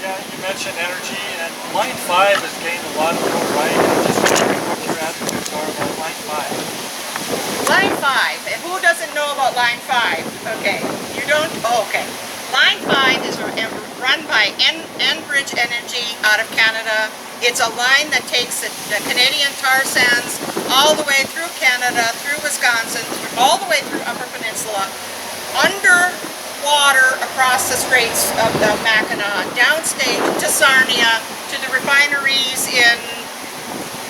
Yeah, you mentioned energy, and Line 5 has gained a lot of notoriety. I'm just wondering what your attitudes are about Line 5. Line 5, and who doesn't know about Line 5? Okay, you don't? Oh, okay. Line 5 is run by Enbridge Energy out of Canada. It's a line that takes the Canadian tar sands all the way through Canada, through Wisconsin, all the way through Upper Peninsula, underwater across the Straits of Mackinac, downstate to Sarnia, to the refineries in,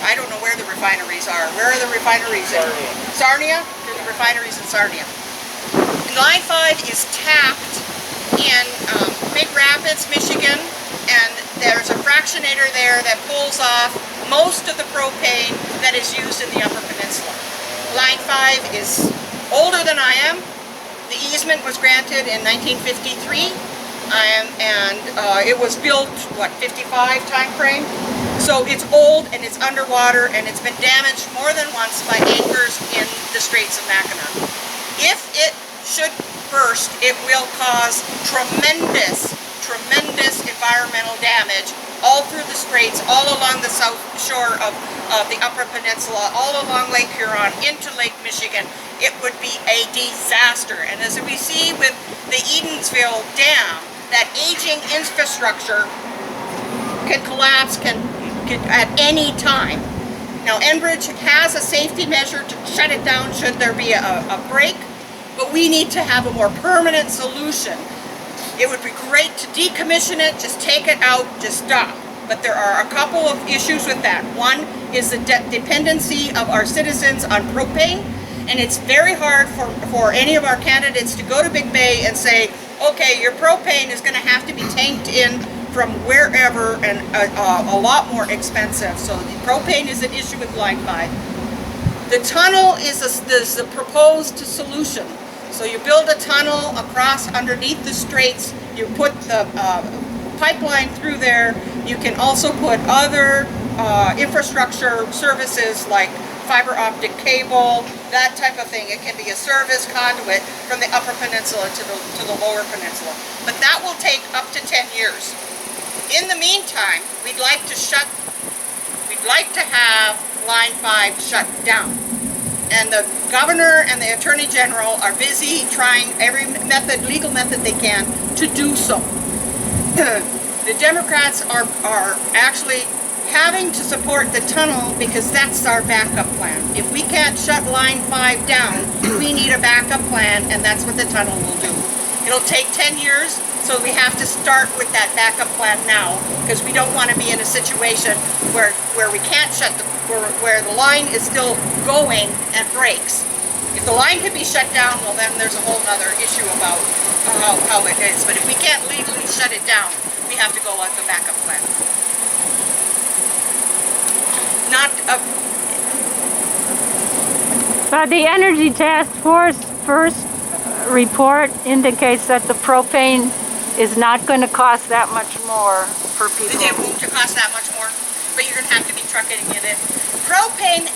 I don't know where the refineries are. Where are the refineries? Sarnia. Sarnia? There's the refineries in Sarnia. Line 5 is tapped in Big Rapids, Michigan, and there's a fractionator there that pulls off most of the propane that is used in the Upper Peninsula. Line 5 is older than I am. The easement was granted in 1953, and it was built, what, 55 time frame? So it's old and it's underwater and it's been damaged more than once by anchors in the Straits of Mackinac. If it should burst, it will cause tremendous environmental damage all through the Straits, all along the south shore of the Upper Peninsula, all along Lake Huron, into Lake Michigan. It would be a disaster. And as we see with the Edensville Dam, that aging infrastructure can collapse at any time. Now, Enbridge has a safety measure to shut it down should there be a break, but we need to have a more permanent solution. It would be great to decommission it, just take it out, just stop. But there are a couple of issues with that. One is the dependency of our citizens on propane, and it's very hard for any of our candidates to go to Big Bay and say, okay, your propane is going to have to be tanked in from wherever, and a lot more expensive. So the propane is an issue with Line 5. The tunnel is the proposed solution. So you build a tunnel across underneath the straits, you put the pipeline through there. You can also put other infrastructure services like fiber optic cable, that type of thing. It can be a service conduit from the Upper Peninsula to the Lower Peninsula. But that will take up to 10 years. In the meantime, we'd like to have Line 5 shut down. And the governor and the attorney general are busy trying every legal method they can to do so. The Democrats are actually having to support the tunnel because that's our backup plan. If we can't shut Line 5 down, we need a backup plan, and that's what the tunnel will do. It'll take 10 years, so we have to start with that backup plan now, because we don't want to be in a situation where we can't shut where the line is still going and breaks. If the line can be shut down, well then there's a whole other issue about how it is. But if we can't legally shut it down, we have to go with the backup plan. But the Energy Task Force first report indicates that the propane is not going to cost that much more for people. It won't cost that much more, but you're going to have to be trucking it in. Propane,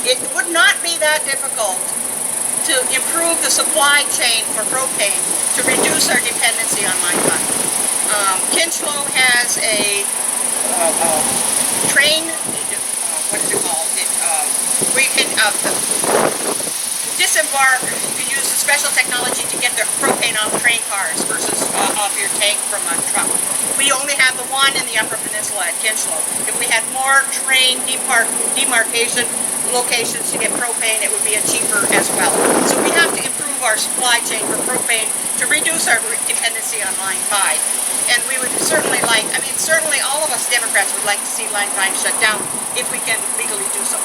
it would not be that difficult to improve the supply chain for propane to reduce our dependency on Line 5. Kinchlow has a train, what is it called? Where you can disembark, you can use the special technology to get the propane off train cars versus off your tank from a truck. We only have the one in the Upper Peninsula at Kinchlow. If we had more train demarcation locations to get propane, it would be cheaper as well. So we have to improve our supply chain for propane to reduce our dependency on Line 5. And we would certainly certainly all of us Democrats would like to see Line 5 shut down if we can legally do so.